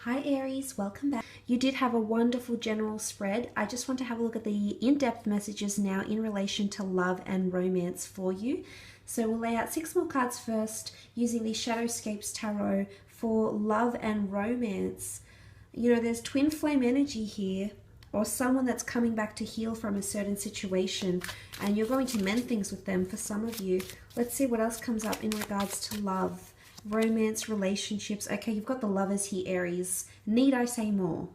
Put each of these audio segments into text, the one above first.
Hi Aries, welcome back. You did have a wonderful general spread. I just want to have a look at the in-depth messages now in relation to love and romance for you. So we'll lay out 6 more cards first using the Shadowscapes Tarot for love and romance. You know, there's twin flame energy here, or someone that's coming back to heal from a certain situation, and you're going to mend things with them for some of you. Let's see what else comes up in regards to love. Romance, relationships. Okay, you've got the Lovers here, Aries. Need I say more?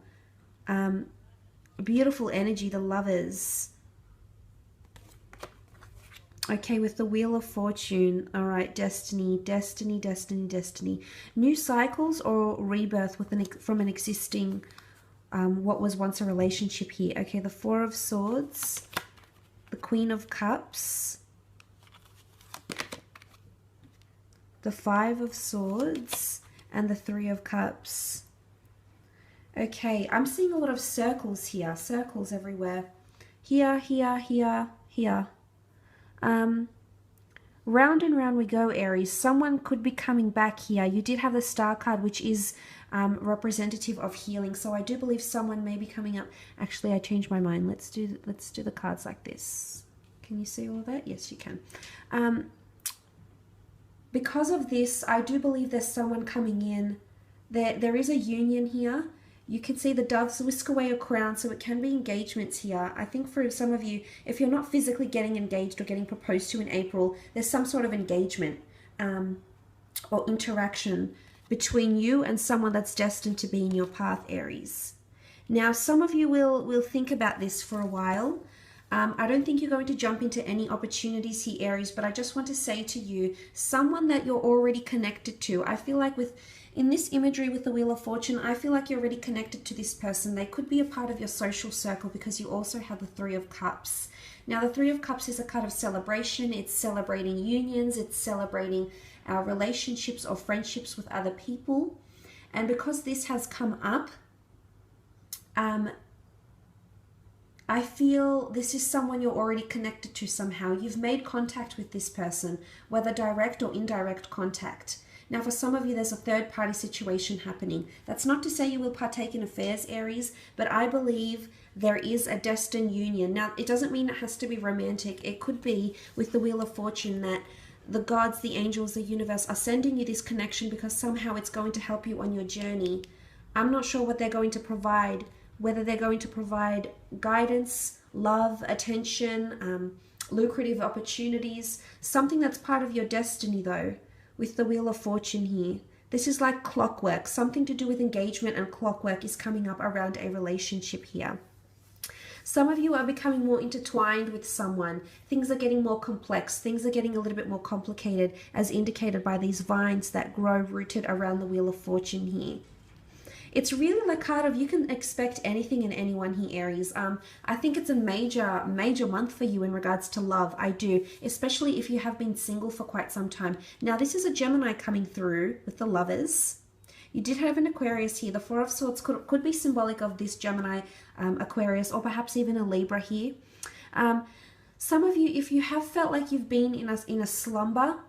Beautiful energy, the Lovers. Okay, with the Wheel of Fortune. All right, destiny, destiny, destiny, destiny. New cycles or rebirth from an existing, what was once a relationship here. Okay, the Four of Swords, the Queen of Cups, the Five of Swords, and the Three of Cups. Okay, I'm seeing a lot of circles here, circles everywhere. Here, here, here, here. Round and round we go, Aries. Someone could be coming back here. You did have the Star card, which is representative of healing. So I do believe someone may be coming up. Actually, I changed my mind. Let's do the cards like this. Can you see all of that? Yes, you can. Because of this, I do believe there's someone coming in. There is a union here. You can see the doves whisk away a crown, so it can be engagements here. I think for some of you, if you're not physically getting engaged or getting proposed to in April, there's some sort of engagement or interaction between you and someone that's destined to be in your path, Aries. Now, some of you will think about this for a while. I don't think you're going to jump into any opportunities here, Aries, but I just want to say to you, someone that you're already connected to. I feel like in this imagery with the Wheel of Fortune, I feel like you're already connected to this person. They could be a part of your social circle because you also have the Three of Cups. Now, the Three of Cups is a card of celebration. It's celebrating unions. It's celebrating our relationships or friendships with other people. And because this has come up, I feel this is someone you're already connected to somehow. You've made contact with this person, whether direct or indirect contact. Now, for some of you, there's a third-party situation happening. That's not to say you will partake in affairs, Aries, but I believe there is a destined union. Now, it doesn't mean it has to be romantic. It could be with the Wheel of Fortune that the gods, the angels, the universe are sending you this connection because somehow it's going to help you on your journey. I'm not sure what they're going to provide, whether they're going to provide guidance, love, attention, lucrative opportunities, something that's part of your destiny though, with the Wheel of Fortune here. This is like clockwork. Something to do with engagement and clockwork is coming up around a relationship here. Some of you are becoming more intertwined with someone. Things are getting more complex. Things are getting a little bit more complicated, as indicated by these vines that grow rooted around the Wheel of Fortune here. It's really like card of you can expect anything and anyone here, Aries. I think it's a major month for you in regards to love. I do, especially if you have been single for quite some time. Now, this is a Gemini coming through with the Lovers. You did have an Aquarius here. The Four of Swords could be symbolic of this Gemini, Aquarius, or perhaps even a Libra here. Some of you, if you have felt like you've been in a slumber,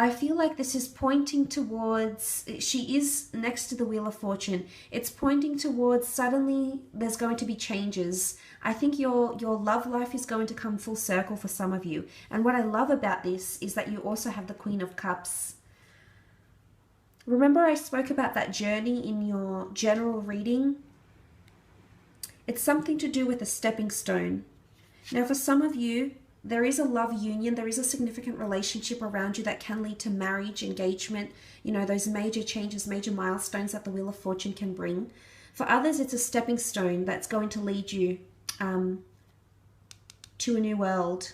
I feel like this is pointing towards, she is next to the Wheel of Fortune. It's pointing towards suddenly there's going to be changes. I think your love life is going to come full circle for some of you. And what I love about this is that you also have the Queen of Cups. Remember I spoke about that journey in your general reading? It's something to do with a stepping stone. Now for some of you, there is a love union, there is a significant relationship around you that can lead to marriage, engagement, you know, those major changes, major milestones that the Wheel of Fortune can bring. For others, it's a stepping stone that's going to lead you to a new world.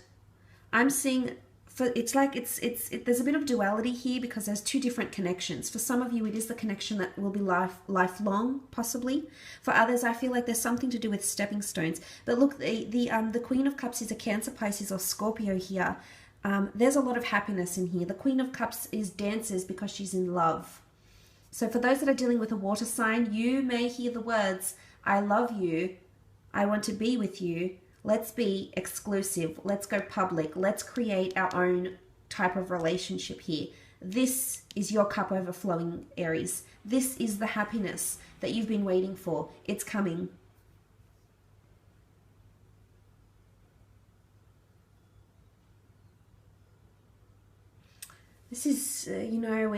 I'm seeing, there's a bit of duality here because there's two different connections. For some of you, it is the connection that will be lifelong, possibly. For others, I feel like there's something to do with stepping stones. But look, the Queen of Cups is a Cancer, Pisces, or Scorpio here. There's a lot of happiness in here. The Queen of Cups dances because she's in love. So for those that are dealing with a water sign, you may hear the words, I love you, I want to be with you, let's be exclusive, let's go public, let's create our own type of relationship here. This is your cup overflowing, Aries. This is the happiness that you've been waiting for. It's coming. This is, you know,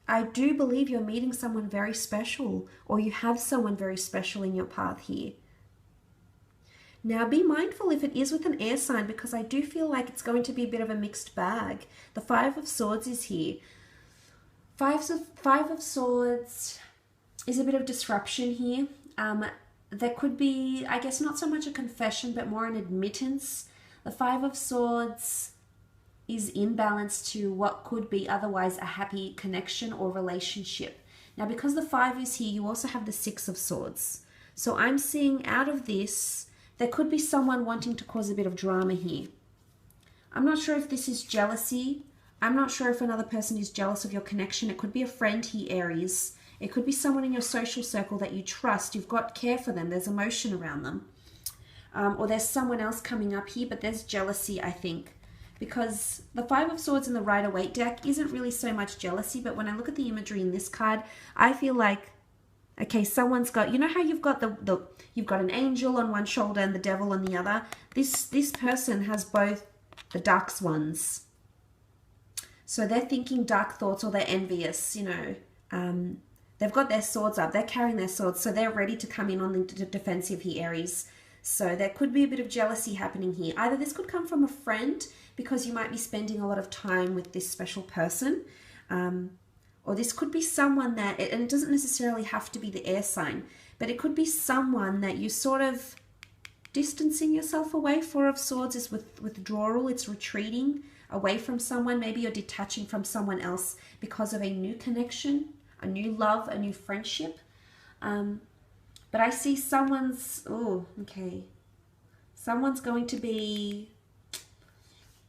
I do believe you're meeting someone very special, or you have someone very special in your path here. Now, be mindful if it is with an air sign, because I do feel like it's going to be a bit of a mixed bag. The Five of Swords is here. Five of Swords is a bit of disruption here. There could be, I guess, not so much a confession, but more an admittance. The Five of Swords is in balance to what could be otherwise a happy connection or relationship. Now, because the 5 is here, you also have the 6 of Swords. So I'm seeing out of this, there could be someone wanting to cause a bit of drama here. I'm not sure if this is jealousy. I'm not sure if another person is jealous of your connection. It could be a friend here, Aries. It could be someone in your social circle that you trust. You've got care for them. There's emotion around them. Or there's someone else coming up here, but there's jealousy, I think. Because the 5 of Swords in the Rider-Waite deck isn't really so much jealousy, but when I look at the imagery in this card, I feel like, okay, someone's got, you know how you've got you've got an angel on one shoulder and the devil on the other? This person has both the dark swans. So they're thinking dark thoughts, or they're envious, you know. They've got their swords up. They're carrying their swords, so they're ready to come in on the defensive here, Aries. So there could be a bit of jealousy happening here. Either this could come from a friend, because you might be spending a lot of time with this special person. Or this could be someone that, and it doesn't necessarily have to be the air sign, but it could be someone that you sort of distancing yourself away. 4 of Swords is withdrawal. It's retreating away from someone. Maybe you're detaching from someone else because of a new connection, a new love, a new friendship. But I see someone's, someone's going to be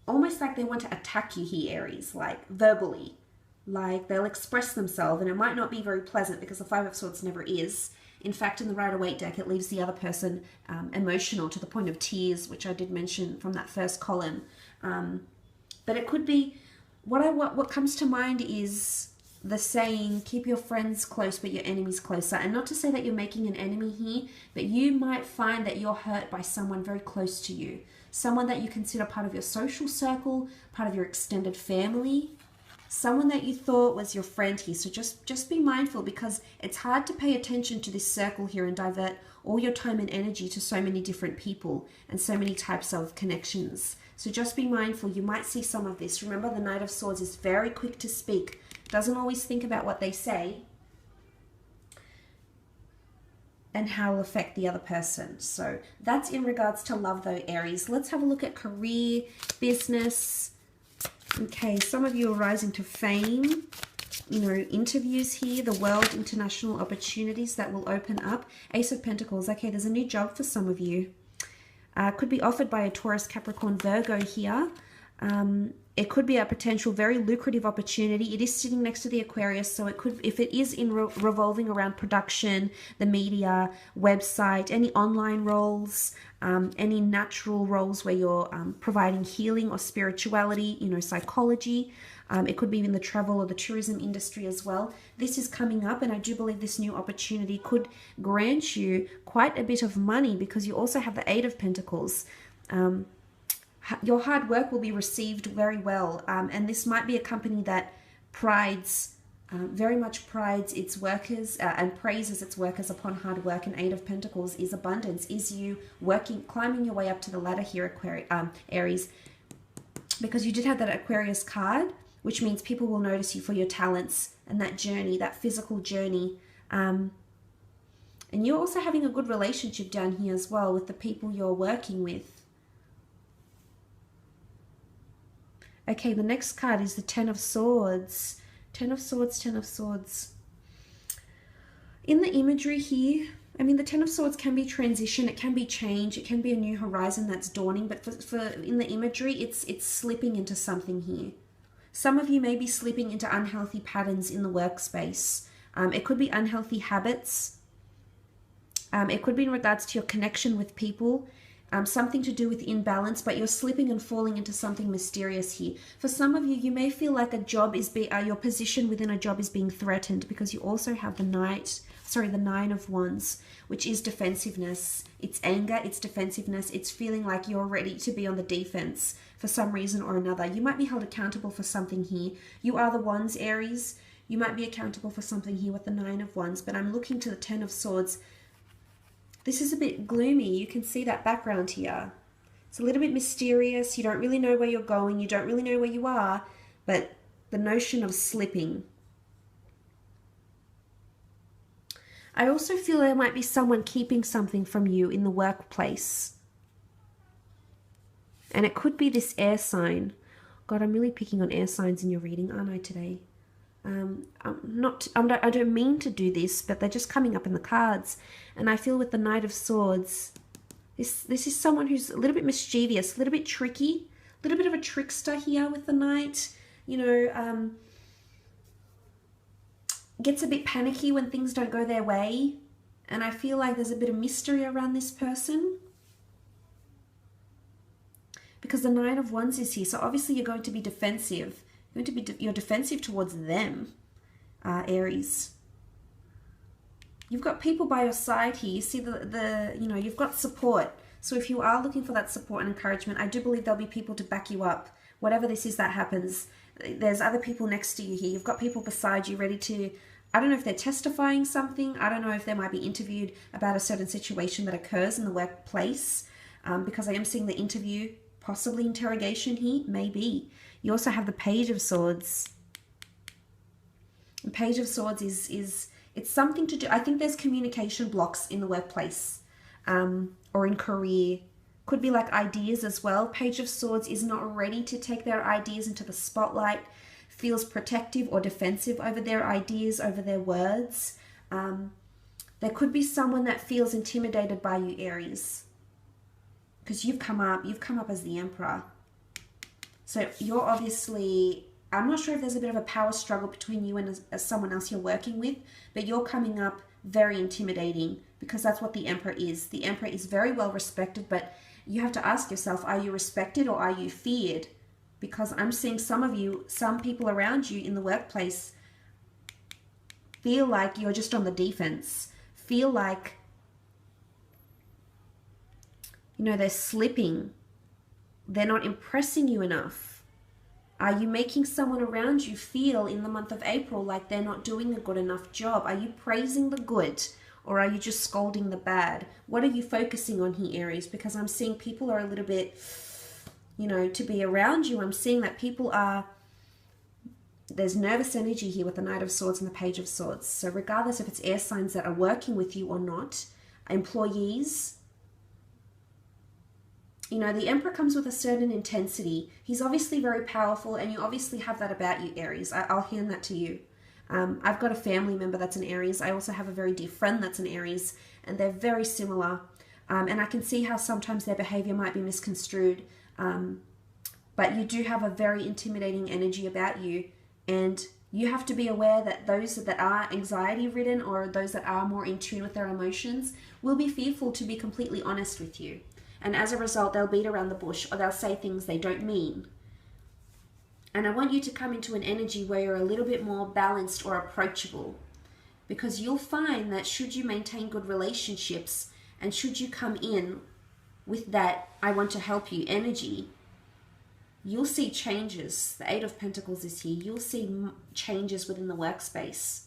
almost like they want to attack you here, Aries, like verbally. Like they'll express themselves, and it might not be very pleasant, because the 5 of Swords never is. In fact, in the Rider-Waite deck, it leaves the other person emotional to the point of tears, which I did mention from that first column. But it could be, what comes to mind is the saying, keep your friends close but your enemies closer. And not to say that you're making an enemy here, but you might find that you're hurt by someone very close to you. Someone that you consider part of your social circle, part of your extended family. Someone that you thought was your friend here. So just be mindful, because it's hard to pay attention to this circle here and divert all your time and energy to so many different people and so many types of connections. So just be mindful. You might see some of this. Remember, the Knight of Swords is very quick to speak. Doesn't always think about what they say and how it will affect the other person. So that's in regards to love though, Aries. Let's have a look at career, business. Okay, some of you are rising to fame, you know, interviews here, the world, international opportunities that will open up. Ace of Pentacles. Okay, there's a new job for some of you. Could be offered by a Taurus, Capricorn, Virgo here. It could be a potential very lucrative opportunity. It is sitting next to the Aquarius, so it could, if it is in revolving around production, the media, website, any online roles, any natural roles where you're providing healing or spirituality, you know, psychology. It could be in the travel or the tourism industry as well. This is coming up, and I do believe this new opportunity could grant you quite a bit of money, because you also have the 8 of Pentacles. Your hard work will be received very well, and this might be a company that very much prides its workers and praises its workers upon hard work. And 8 of Pentacles is abundance, is you climbing your way up to the ladder here, Aries, because you did have that Aquarius card, which means people will notice you for your talents and that journey, that physical journey. And you're also having a good relationship down here as well with the people you're working with. Okay, the next card is the 10 of Swords. 10 of Swords, 10 of Swords. In the imagery here, I mean, the 10 of Swords can be transition, it can be change, it can be a new horizon that's dawning, but for in the imagery, it's slipping into something here. Some of you may be slipping into unhealthy patterns in the workspace. It could be unhealthy habits. It could be in regards to your connection with people. something to do with imbalance, but you're slipping and falling into something mysterious here. For some of you, you may feel like a job is your position within a job is being threatened, because you also have the Nine of Wands, which is defensiveness. It's anger, it's defensiveness, it's feeling like you're ready to be on the defense for some reason or another. You might be held accountable for something here. You are the Wands, Aries. You might be accountable for something here with the Nine of Wands, but I'm looking to the Ten of Swords. This is a bit gloomy. You can see that background here. It's a little bit mysterious. You don't really know where you're going. You don't really know where you are, but the notion of slipping. I also feel there might be someone keeping something from you in the workplace. And it could be this air sign. God, I'm really picking on air signs in your reading, aren't I, today? I don't mean to do this, but they're just coming up in the cards. And I feel with the Knight of Swords, this is someone who's a little bit mischievous, a little bit tricky, a little bit of a trickster here with the Knight. You know, gets a bit panicky when things don't go their way. And I feel like there's a bit of mystery around this person, because the Nine of Wands is here. So obviously you're going to be defensive. You're defensive towards them, Aries. You've got people by your side here. You see you've got support. So if you are looking for that support and encouragement, I do believe there'll be people to back you up. Whatever this is that happens, there's other people next to you here. You've got people beside you ready to, I don't know if they're testifying something. I don't know if they might be interviewed about a certain situation that occurs in the workplace, because I am seeing the interview, possibly interrogation here, maybe. You also have the Page of Swords. The Page of Swords it's something to do. I think there's communication blocks in the workplace, or in career. Could be like ideas as well. Page of Swords is not ready to take their ideas into the spotlight, feels protective or defensive over their ideas, over their words. There could be someone that feels intimidated by you, Aries, because you've come up as the Emperor. So you're obviously, I'm not sure if there's a bit of a power struggle between you and someone else you're working with, but you're coming up very intimidating, because that's what the Emperor is. The Emperor is very well respected, but you have to ask yourself, are you respected or are you feared? Because I'm seeing some people around you in the workplace feel like you're just on the defense, feel like, you know, they're slipping. They're not impressing you enough. Are you making someone around you feel in the month of April like they're not doing a good enough job? Are you praising the good, or are you just scolding the bad? What are you focusing on here, Aries? Because I'm seeing people are a little bit, you know, to be around you. I'm seeing that people are, there's nervous energy here with the Knight of Swords and the Page of Swords. So regardless if it's air signs that are working with you or not, employees, you know, the Emperor comes with a certain intensity. He's obviously very powerful, and you obviously have that about you, Aries. I'll hand that to you. I've got a family member that's an Aries. I also have a very dear friend that's an Aries, and they're very similar. And I can see how sometimes their behavior might be misconstrued. But you do have a very intimidating energy about you, and you have to be aware that those that are anxiety-ridden, or those that are more in tune with their emotions, will be fearful to be completely honest with you. And as a result, they'll beat around the bush, or they'll say things they don't mean. And I want you to come into an energy where you're a little bit more balanced or approachable, because you'll find that should you maintain good relationships, and should you come in with that I want to help you energy, you'll see changes. The Eight of Pentacles is here. You'll see changes within the workspace.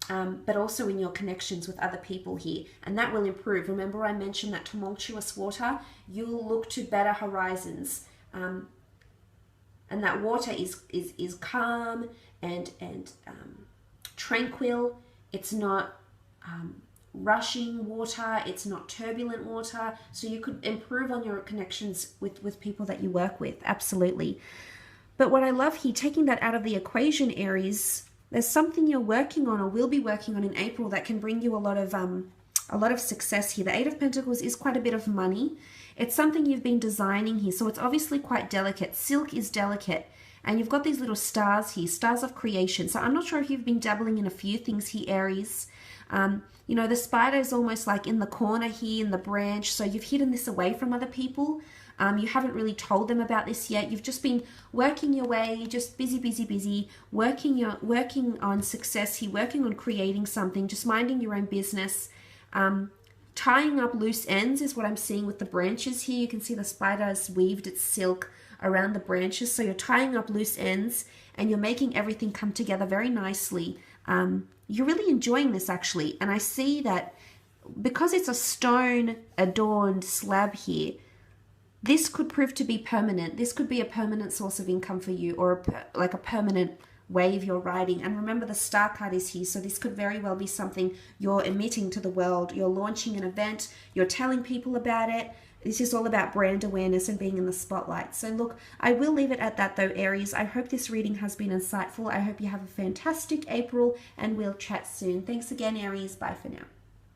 But also in your connections with other people here, and that will improve. Remember I mentioned that tumultuous water, you'll look to better horizons, and that water is calm and tranquil. It's not rushing water, it's not turbulent water, so you could improve on your connections with people that you work with, absolutely. But what I love here, taking that out of the equation, Aries, there's something you're working on or will be working on in April that can bring you a lot of success here. The Eight of Pentacles is quite a bit of money. It's something you've been designing here, so it's obviously quite delicate. Silk is delicate, and you've got these little stars here, stars of creation. So I'm not sure if you've been dabbling in a few things here, Aries. You know, the spider is almost like in the corner here in the branch. So you've hidden this away from other people. You haven't really told them about this yet. You've just been working your way, just busy, working on success here, working on creating something, just minding your own business. Tying up loose ends is what I'm seeing with the branches here. You can see the spider has weaved its silk around the branches. So you're tying up loose ends and you're making everything come together very nicely. You're really enjoying this actually. And I see that because it's a stone adorned slab here, this could prove to be permanent. This could be a permanent source of income for you, or like a permanent wave you're riding. And remember, the star card is here, so this could very well be something you're emitting to the world. You're launching an event, you're telling people about it. This is all about brand awareness and being in the spotlight. So look, I will leave it at that though, Aries. I hope this reading has been insightful. I hope you have a fantastic April, and we'll chat soon. Thanks again, Aries. Bye for now.